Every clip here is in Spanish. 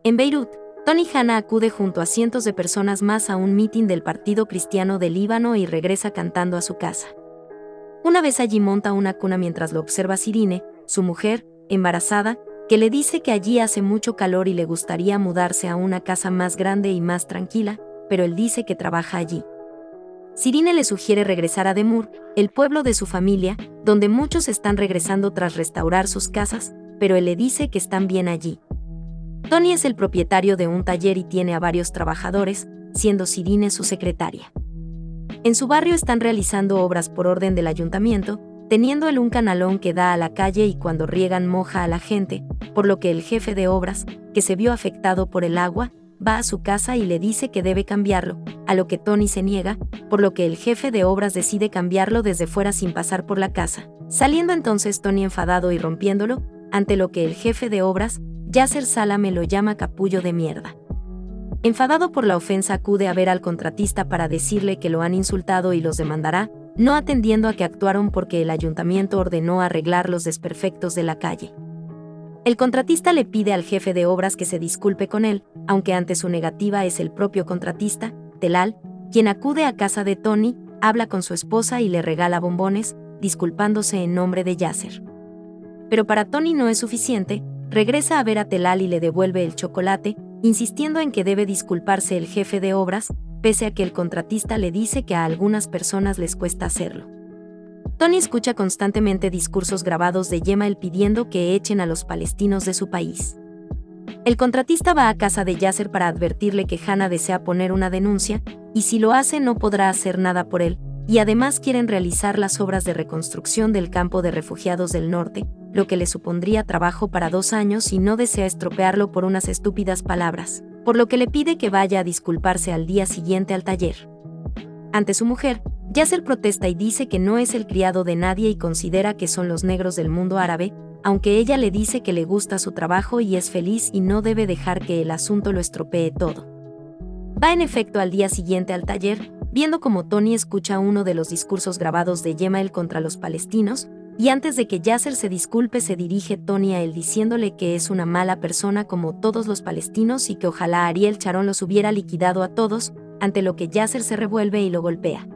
En Beirut, Tony Hanna acude junto a cientos de personas más a un mitin del Partido Cristiano del Líbano y regresa cantando a su casa. Una vez allí monta una cuna mientras lo observa Sirine, su mujer, embarazada, que le dice que allí hace mucho calor y le gustaría mudarse a una casa más grande y más tranquila, pero él dice que trabaja allí. Sirine le sugiere regresar a Demur, el pueblo de su familia, donde muchos están regresando tras restaurar sus casas, pero él le dice que están bien allí. Tony es el propietario de un taller y tiene a varios trabajadores, siendo Sirine su secretaria. En su barrio están realizando obras por orden del ayuntamiento, teniendo un canalón que da a la calle y cuando riegan moja a la gente, por lo que el jefe de obras, que se vio afectado por el agua, va a su casa y le dice que debe cambiarlo, a lo que Tony se niega, por lo que el jefe de obras decide cambiarlo desde fuera sin pasar por la casa, saliendo entonces Tony enfadado y rompiéndolo, ante lo que el jefe de obras, Yasser Salame, lo llama capullo de mierda. Enfadado por la ofensa acude a ver al contratista para decirle que lo han insultado y los demandará, no atendiendo a que actuaron porque el ayuntamiento ordenó arreglar los desperfectos de la calle. El contratista le pide al jefe de obras que se disculpe con él, aunque ante su negativa es el propio contratista, Telal, quien acude a casa de Tony, habla con su esposa y le regala bombones, disculpándose en nombre de Yasser. Pero para Tony no es suficiente, regresa a ver a Telal y le devuelve el chocolate, insistiendo en que debe disculparse el jefe de obras, pese a que el contratista le dice que a algunas personas les cuesta hacerlo. Tony escucha constantemente discursos grabados de Yemal pidiendo que echen a los palestinos de su país. El contratista va a casa de Yasser para advertirle que Hanna desea poner una denuncia, y si lo hace no podrá hacer nada por él, y además quieren realizar las obras de reconstrucción del campo de refugiados del norte, lo que le supondría trabajo para 2 años y no desea estropearlo por unas estúpidas palabras, por lo que le pide que vaya a disculparse al día siguiente al taller. Ante su mujer, Yasser protesta y dice que no es el criado de nadie y considera que son los negros del mundo árabe, aunque ella le dice que le gusta su trabajo y es feliz y no debe dejar que el asunto lo estropee todo. Va en efecto al día siguiente al taller, viendo como Tony escucha uno de los discursos grabados de Yemal contra los palestinos, y antes de que Yasser se disculpe se dirige Tony a él diciéndole que es una mala persona como todos los palestinos y que ojalá Ariel Sharon los hubiera liquidado a todos, ante lo que Yasser se revuelve y lo golpea.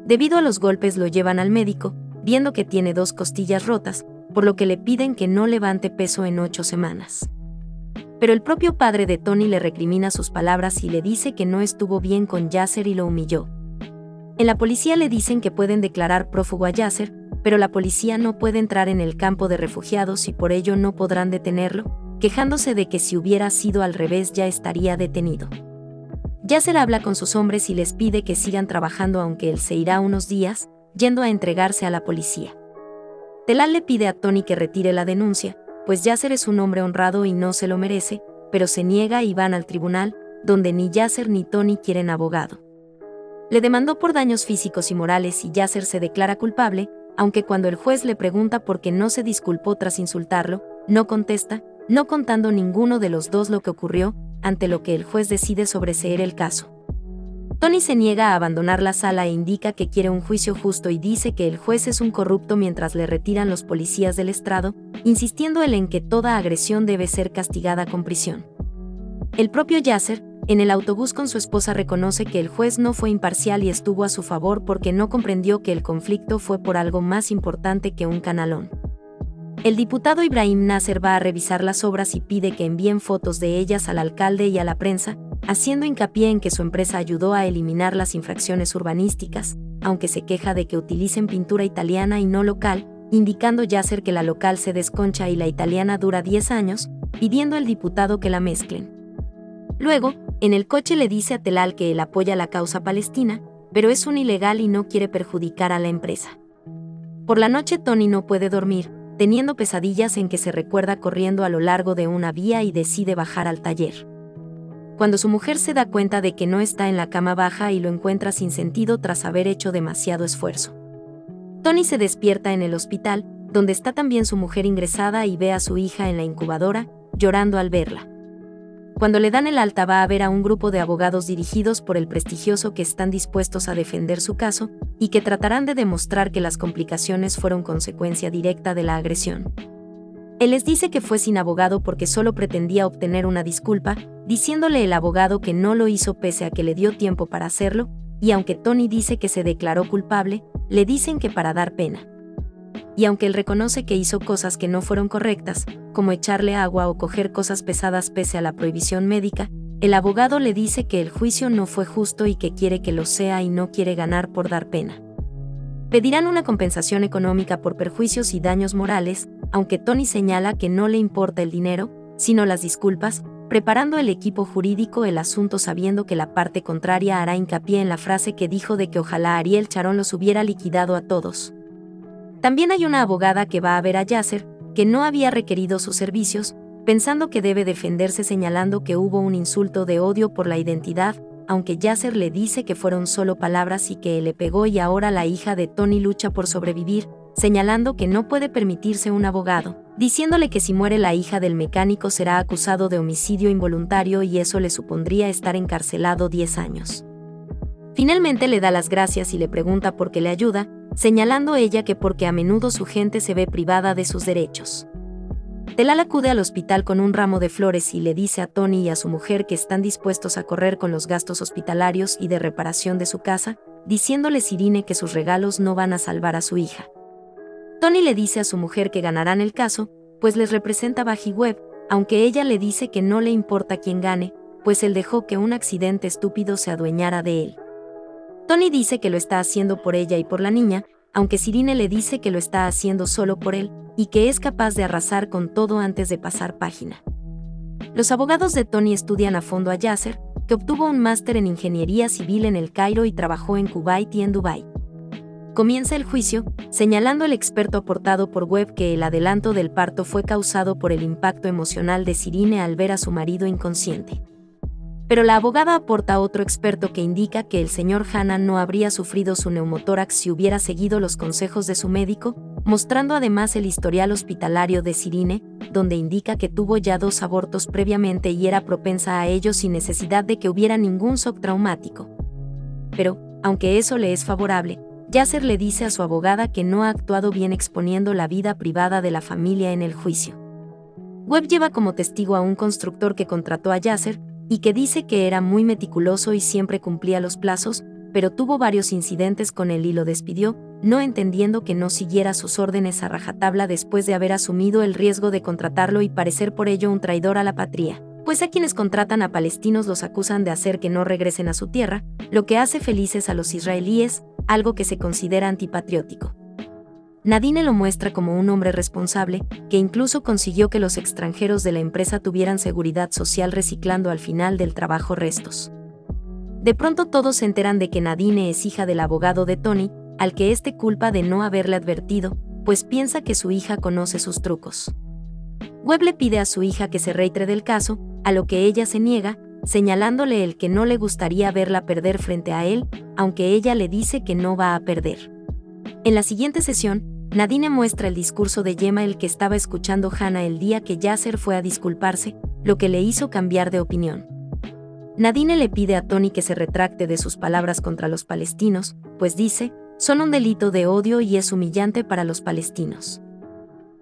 Debido a los golpes lo llevan al médico, viendo que tiene 2 costillas rotas, por lo que le piden que no levante peso en 8 semanas. Pero el propio padre de Tony le recrimina sus palabras y le dice que no estuvo bien con Yasser y lo humilló. En la policía le dicen que pueden declarar prófugo a Yasser, pero la policía no puede entrar en el campo de refugiados y por ello no podrán detenerlo, quejándose de que si hubiera sido al revés ya estaría detenido. Yasser habla con sus hombres y les pide que sigan trabajando aunque él se irá unos días, yendo a entregarse a la policía. Telal le pide a Tony que retire la denuncia, pues Yasser es un hombre honrado y no se lo merece, pero se niega y van al tribunal, donde ni Yasser ni Tony quieren abogado. Le demandó por daños físicos y morales y Yasser se declara culpable, aunque cuando el juez le pregunta por qué no se disculpó tras insultarlo, no contesta, no contando ninguno de los dos lo que ocurrió, ante lo que el juez decide sobreseer el caso. Tony se niega a abandonar la sala e indica que quiere un juicio justo y dice que el juez es un corrupto mientras le retiran los policías del estrado, insistiendo él en que toda agresión debe ser castigada con prisión. El propio Yasser, en el autobús con su esposa, reconoce que el juez no fue imparcial y estuvo a su favor porque no comprendió que el conflicto fue por algo más importante que un canalón. El diputado Ibrahim Nasser va a revisar las obras y pide que envíen fotos de ellas al alcalde y a la prensa, haciendo hincapié en que su empresa ayudó a eliminar las infracciones urbanísticas, aunque se queja de que utilicen pintura italiana y no local, indicando Yasser que la local se desconcha y la italiana dura 10 años, pidiendo al diputado que la mezclen. Luego, en el coche le dice a Telal que él apoya la causa palestina, pero es un ilegal y no quiere perjudicar a la empresa. Por la noche Tony no puede dormir, teniendo pesadillas en que se recuerda corriendo a lo largo de una vía y decide bajar al taller. Cuando su mujer se da cuenta de que no está en la cama baja y lo encuentra sin sentido tras haber hecho demasiado esfuerzo. Tony se despierta en el hospital, donde está también su mujer ingresada y ve a su hija en la incubadora, llorando al verla. Cuando le dan el alta va a ver a un grupo de abogados dirigidos por el prestigioso que están dispuestos a defender su caso, y que tratarán de demostrar que las complicaciones fueron consecuencia directa de la agresión. Él les dice que fue sin abogado porque solo pretendía obtener una disculpa, diciéndole el abogado que no lo hizo pese a que le dio tiempo para hacerlo, y aunque Tony dice que se declaró culpable, le dicen que para dar pena. Y aunque él reconoce que hizo cosas que no fueron correctas, como echarle agua o coger cosas pesadas pese a la prohibición médica, el abogado le dice que el juicio no fue justo y que quiere que lo sea y no quiere ganar por dar pena. Pedirán una compensación económica por perjuicios y daños morales, aunque Tony señala que no le importa el dinero, sino las disculpas, preparando el equipo jurídico el asunto sabiendo que la parte contraria hará hincapié en la frase que dijo de que ojalá Ariel Sharon los hubiera liquidado a todos. También hay una abogada que va a ver a Yasser, que no había requerido sus servicios, pensando que debe defenderse señalando que hubo un insulto de odio por la identidad, aunque Yasser le dice que fueron solo palabras y que él le pegó y ahora la hija de Tony lucha por sobrevivir, señalando que no puede permitirse un abogado, diciéndole que si muere la hija del mecánico será acusado de homicidio involuntario y eso le supondría estar encarcelado 10 años. Finalmente le da las gracias y le pregunta por qué le ayuda, señalando ella que porque a menudo su gente se ve privada de sus derechos. Telal acude al hospital con un ramo de flores y le dice a Tony y a su mujer que están dispuestos a correr con los gastos hospitalarios y de reparación de su casa, diciéndoles Irene que sus regalos no van a salvar a su hija. Tony le dice a su mujer que ganarán el caso, pues les representa Baji Webb, aunque ella le dice que no le importa quién gane, pues él dejó que un accidente estúpido se adueñara de él. Tony dice que lo está haciendo por ella y por la niña, aunque Irene le dice que lo está haciendo solo por él, y que es capaz de arrasar con todo antes de pasar página. Los abogados de Tony estudian a fondo a Yasser, que obtuvo un máster en ingeniería civil en El Cairo y trabajó en Kuwait y en Dubái. Comienza el juicio, señalando el experto aportado por Webb que el adelanto del parto fue causado por el impacto emocional de Irene al ver a su marido inconsciente. Pero la abogada aporta otro experto que indica que el señor Hanna no habría sufrido su neumotórax si hubiera seguido los consejos de su médico, mostrando además el historial hospitalario de Irene, donde indica que tuvo ya 2 abortos previamente y era propensa a ello sin necesidad de que hubiera ningún shock traumático. Pero, aunque eso le es favorable, Yasser le dice a su abogada que no ha actuado bien exponiendo la vida privada de la familia en el juicio. Webb lleva como testigo a un constructor que contrató a Yasser, y que dice que era muy meticuloso y siempre cumplía los plazos, pero tuvo varios incidentes con él y lo despidió, no entendiendo que no siguiera sus órdenes a rajatabla después de haber asumido el riesgo de contratarlo y parecer por ello un traidor a la patria, pues a quienes contratan a palestinos los acusan de hacer que no regresen a su tierra, lo que hace felices a los israelíes, algo que se considera antipatriótico. Nadine lo muestra como un hombre responsable, que incluso consiguió que los extranjeros de la empresa tuvieran seguridad social reciclando al final del trabajo restos. De pronto todos se enteran de que Nadine es hija del abogado de Tony, al que éste culpa de no haberle advertido, pues piensa que su hija conoce sus trucos. Webb le pide a su hija que se retire del caso, a lo que ella se niega, señalándole el que no le gustaría verla perder frente a él, aunque ella le dice que no va a perder. En la siguiente sesión, Nadine muestra el discurso de Gemma el que estaba escuchando Hannah el día que Yasser fue a disculparse, lo que le hizo cambiar de opinión. Nadine le pide a Tony que se retracte de sus palabras contra los palestinos, pues dice, son un delito de odio y es humillante para los palestinos.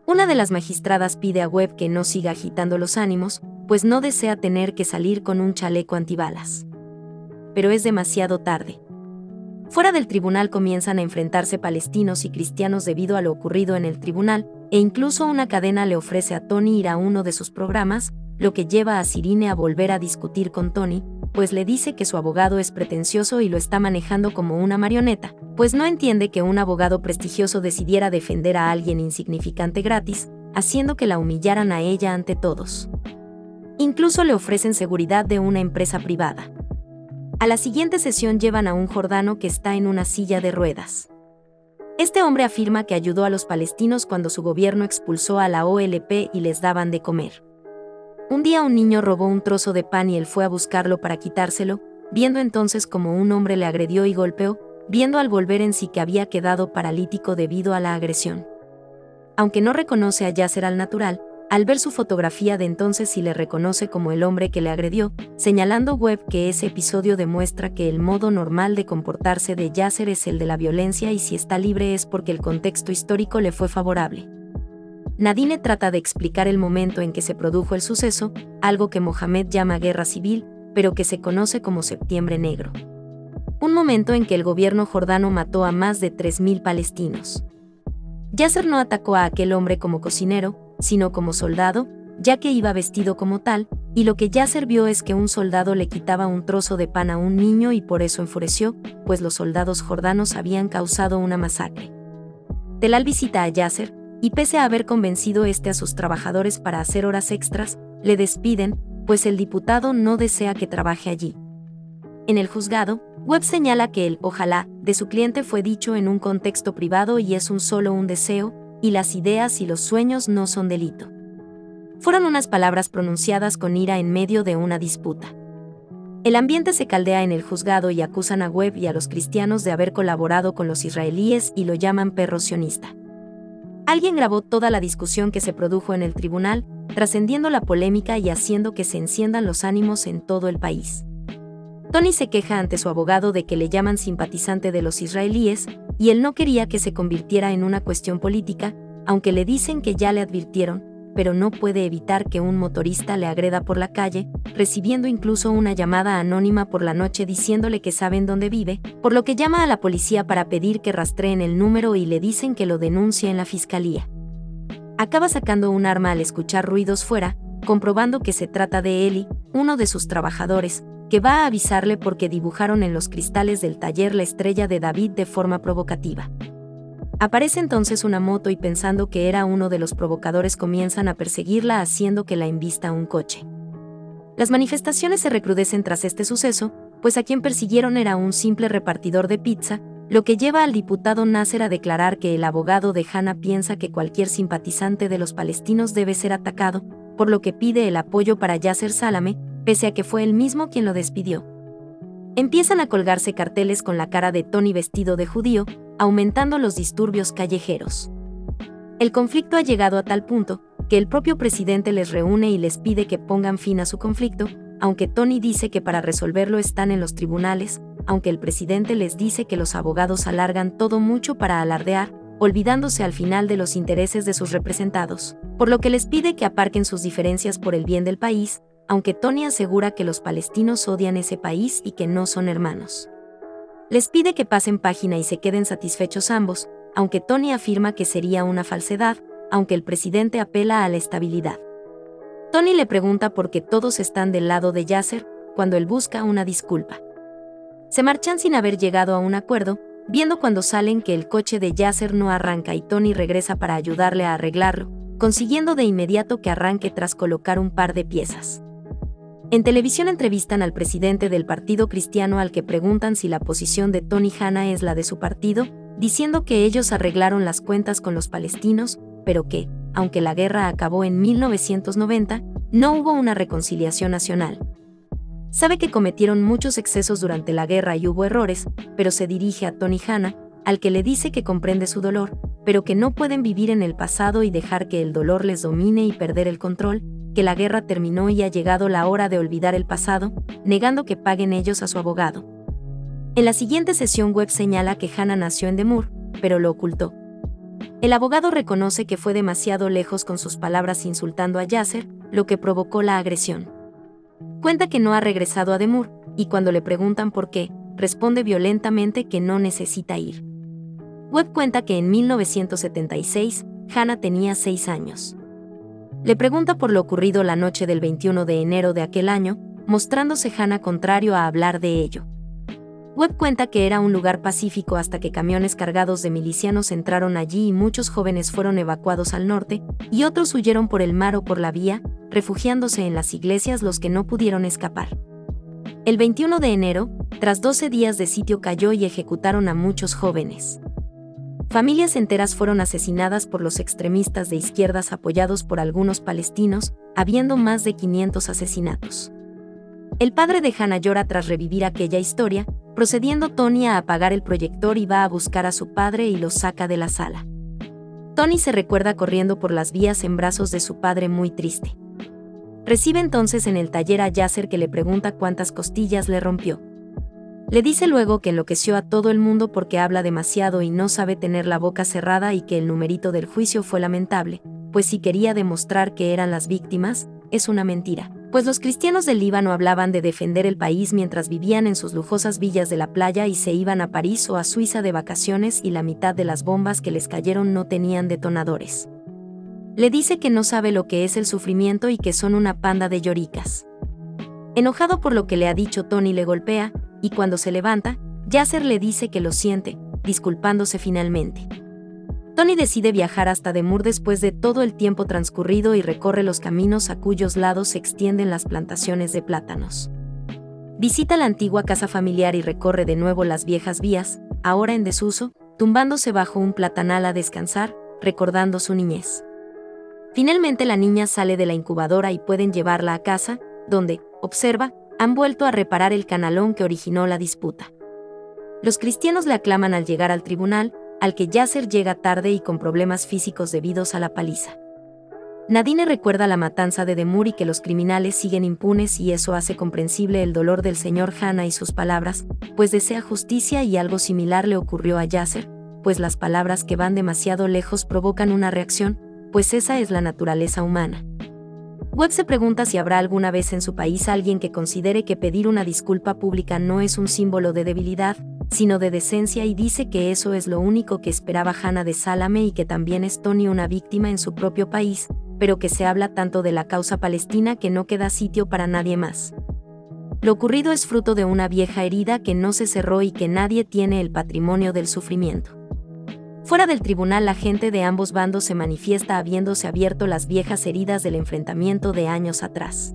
Una de las magistradas pide a Webb que no siga agitando los ánimos, pues no desea tener que salir con un chaleco antibalas. Pero es demasiado tarde. Fuera del tribunal comienzan a enfrentarse palestinos y cristianos debido a lo ocurrido en el tribunal, e incluso una cadena le ofrece a Tony ir a uno de sus programas, lo que lleva a Irene a volver a discutir con Tony, pues le dice que su abogado es pretencioso y lo está manejando como una marioneta, pues no entiende que un abogado prestigioso decidiera defender a alguien insignificante gratis, haciendo que la humillaran a ella ante todos. Incluso le ofrecen seguridad de una empresa privada. A la siguiente sesión llevan a un jordano que está en una silla de ruedas. Este hombre afirma que ayudó a los palestinos cuando su gobierno expulsó a la OLP y les daban de comer. Un día un niño robó un trozo de pan y él fue a buscarlo para quitárselo, viendo entonces como un hombre le agredió y golpeó, viendo al volver en sí que había quedado paralítico debido a la agresión. Aunque no reconoce a Yasser al natural, al ver su fotografía de entonces sí le reconoce como el hombre que le agredió, señalando Webb que ese episodio demuestra que el modo normal de comportarse de Yasser es el de la violencia y si está libre es porque el contexto histórico le fue favorable. Nadine trata de explicar el momento en que se produjo el suceso, algo que Mohamed llama guerra civil, pero que se conoce como Septiembre Negro. Un momento en que el gobierno jordano mató a más de 3.000 palestinos. Yasser no atacó a aquel hombre como cocinero, sino como soldado, ya que iba vestido como tal, y lo que Yasser vio es que un soldado le quitaba un trozo de pan a un niño y por eso enfureció, pues los soldados jordanos habían causado una masacre. Telal visita a Yasser, y pese a haber convencido a sus trabajadores para hacer horas extras, le despiden, pues el diputado no desea que trabaje allí. En el juzgado, Webb señala que el «ojalá» de su cliente fue dicho en un contexto privado y es solo un deseo, y las ideas y los sueños no son delito. Fueron unas palabras pronunciadas con ira en medio de una disputa. El ambiente se caldea en el juzgado y acusan a Webb y a los cristianos de haber colaborado con los israelíes y lo llaman perro sionista. Alguien grabó toda la discusión que se produjo en el tribunal, trascendiendo la polémica y haciendo que se enciendan los ánimos en todo el país. Tony se queja ante su abogado de que le llaman simpatizante de los israelíes, y él no quería que se convirtiera en una cuestión política, aunque le dicen que ya le advirtieron, pero no puede evitar que un motorista le agreda por la calle, recibiendo incluso una llamada anónima por la noche diciéndole que saben dónde vive, por lo que llama a la policía para pedir que rastreen el número y le dicen que lo denuncie en la fiscalía. Acaba sacando un arma al escuchar ruidos fuera, comprobando que se trata de Eli, uno de sus trabajadores, que va a avisarle porque dibujaron en los cristales del taller la estrella de David de forma provocativa. Aparece entonces una moto y pensando que era uno de los provocadores comienzan a perseguirla haciendo que la embista un coche. Las manifestaciones se recrudecen tras este suceso, pues a quien persiguieron era un simple repartidor de pizza, lo que lleva al diputado Nasser a declarar que el abogado de Hanna piensa que cualquier simpatizante de los palestinos debe ser atacado, por lo que pide el apoyo para Yasser Salame, pese a que fue él mismo quien lo despidió. Empiezan a colgarse carteles con la cara de Tony vestido de judío, aumentando los disturbios callejeros. El conflicto ha llegado a tal punto que el propio presidente les reúne y les pide que pongan fin a su conflicto, aunque Tony dice que para resolverlo están en los tribunales, aunque el presidente les dice que los abogados alargan todo mucho para alardear, olvidándose al final de los intereses de sus representados, por lo que les pide que aparquen sus diferencias por el bien del país, aunque Tony asegura que los palestinos odian ese país y que no son hermanos. Les pide que pasen página y se queden satisfechos ambos, aunque Tony afirma que sería una falsedad, aunque el presidente apela a la estabilidad. Tony le pregunta por qué todos están del lado de Yasser, cuando él busca una disculpa. Se marchan sin haber llegado a un acuerdo, viendo cuando salen que el coche de Yasser no arranca y Tony regresa para ayudarle a arreglarlo, consiguiendo de inmediato que arranque tras colocar un par de piezas. En televisión entrevistan al presidente del Partido Cristiano al que preguntan si la posición de Tony Hanna es la de su partido, diciendo que ellos arreglaron las cuentas con los palestinos, pero que, aunque la guerra acabó en 1990, no hubo una reconciliación nacional. Sabe que cometieron muchos excesos durante la guerra y hubo errores, pero se dirige a Tony Hanna, al que le dice que comprende su dolor, pero que no pueden vivir en el pasado y dejar que el dolor les domine y perder el control, que la guerra terminó y ha llegado la hora de olvidar el pasado, negando que paguen ellos a su abogado. En la siguiente sesión Webb señala que Hanna nació en Demur, pero lo ocultó. El abogado reconoce que fue demasiado lejos con sus palabras insultando a Yasser, lo que provocó la agresión. Cuenta que no ha regresado a Demur, y cuando le preguntan por qué, responde violentamente que no necesita ir. Webb cuenta que en 1976, Hanna tenía 6 años. Le pregunta por lo ocurrido la noche del 21 de enero de aquel año, mostrándose Hanna contrario a hablar de ello. Webb cuenta que era un lugar pacífico hasta que camiones cargados de milicianos entraron allí y muchos jóvenes fueron evacuados al norte, y otros huyeron por el mar o por la vía, refugiándose en las iglesias los que no pudieron escapar. El 21 de enero, tras 12 días de sitio cayó y ejecutaron a muchos jóvenes. Familias enteras fueron asesinadas por los extremistas de izquierdas apoyados por algunos palestinos, habiendo más de 500 asesinatos. El padre de Hanna llora tras revivir aquella historia, procediendo Tony a apagar el proyector y va a buscar a su padre y lo saca de la sala. Tony se recuerda corriendo por las vías en brazos de su padre muy triste. Recibe entonces en el taller a Yasser que le pregunta cuántas costillas le rompió. Le dice luego que enloqueció a todo el mundo porque habla demasiado y no sabe tener la boca cerrada y que el numerito del juicio fue lamentable, pues si quería demostrar que eran las víctimas, es una mentira, pues los cristianos del Líbano hablaban de defender el país mientras vivían en sus lujosas villas de la playa y se iban a París o a Suiza de vacaciones y la mitad de las bombas que les cayeron no tenían detonadores. Le dice que no sabe lo que es el sufrimiento y que son una panda de lloricas. Enojado por lo que le ha dicho, Tony le golpea, y cuando se levanta, Yasser le dice que lo siente, disculpándose finalmente. Tony decide viajar hasta Demur después de todo el tiempo transcurrido y recorre los caminos a cuyos lados se extienden las plantaciones de plátanos. Visita la antigua casa familiar y recorre de nuevo las viejas vías, ahora en desuso, tumbándose bajo un platanal a descansar, recordando su niñez. Finalmente la niña sale de la incubadora y pueden llevarla a casa, donde, observa, han vuelto a reparar el canalón que originó la disputa. Los cristianos le aclaman al llegar al tribunal, al que Yasser llega tarde y con problemas físicos debidos a la paliza. Nadine recuerda la matanza de Demur y que los criminales siguen impunes y eso hace comprensible el dolor del señor Hanna y sus palabras, pues desea justicia y algo similar le ocurrió a Yasser, pues las palabras que van demasiado lejos provocan una reacción, pues esa es la naturaleza humana. Webb se pregunta si habrá alguna vez en su país alguien que considere que pedir una disculpa pública no es un símbolo de debilidad, sino de decencia, y dice que eso es lo único que esperaba Hannah de Salame y que también es Tony una víctima en su propio país, pero que se habla tanto de la causa palestina que no queda sitio para nadie más. Lo ocurrido es fruto de una vieja herida que no se cerró y que nadie tiene el patrimonio del sufrimiento. Fuera del tribunal, la gente de ambos bandos se manifiesta habiéndose abierto las viejas heridas del enfrentamiento de años atrás.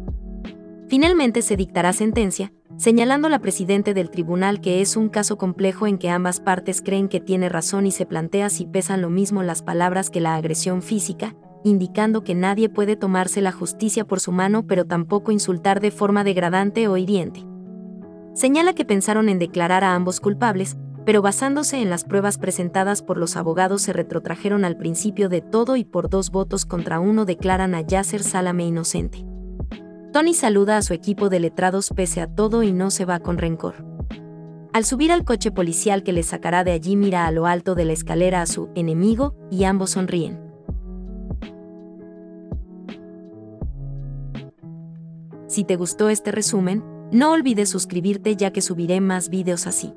Finalmente se dictará sentencia, señalando la presidente del tribunal que es un caso complejo en que ambas partes creen que tiene razón y se plantea si pesan lo mismo las palabras que la agresión física, indicando que nadie puede tomarse la justicia por su mano pero tampoco insultar de forma degradante o hiriente. Señala que pensaron en declarar a ambos culpables, pero basándose en las pruebas presentadas por los abogados se retrotrajeron al principio de todo y por 2 votos contra 1 declaran a Yasser Salame inocente. Tony saluda a su equipo de letrados pese a todo y no se va con rencor. Al subir al coche policial que le sacará de allí mira a lo alto de la escalera a su enemigo y ambos sonríen. Si te gustó este resumen, no olvides suscribirte ya que subiré más videos así.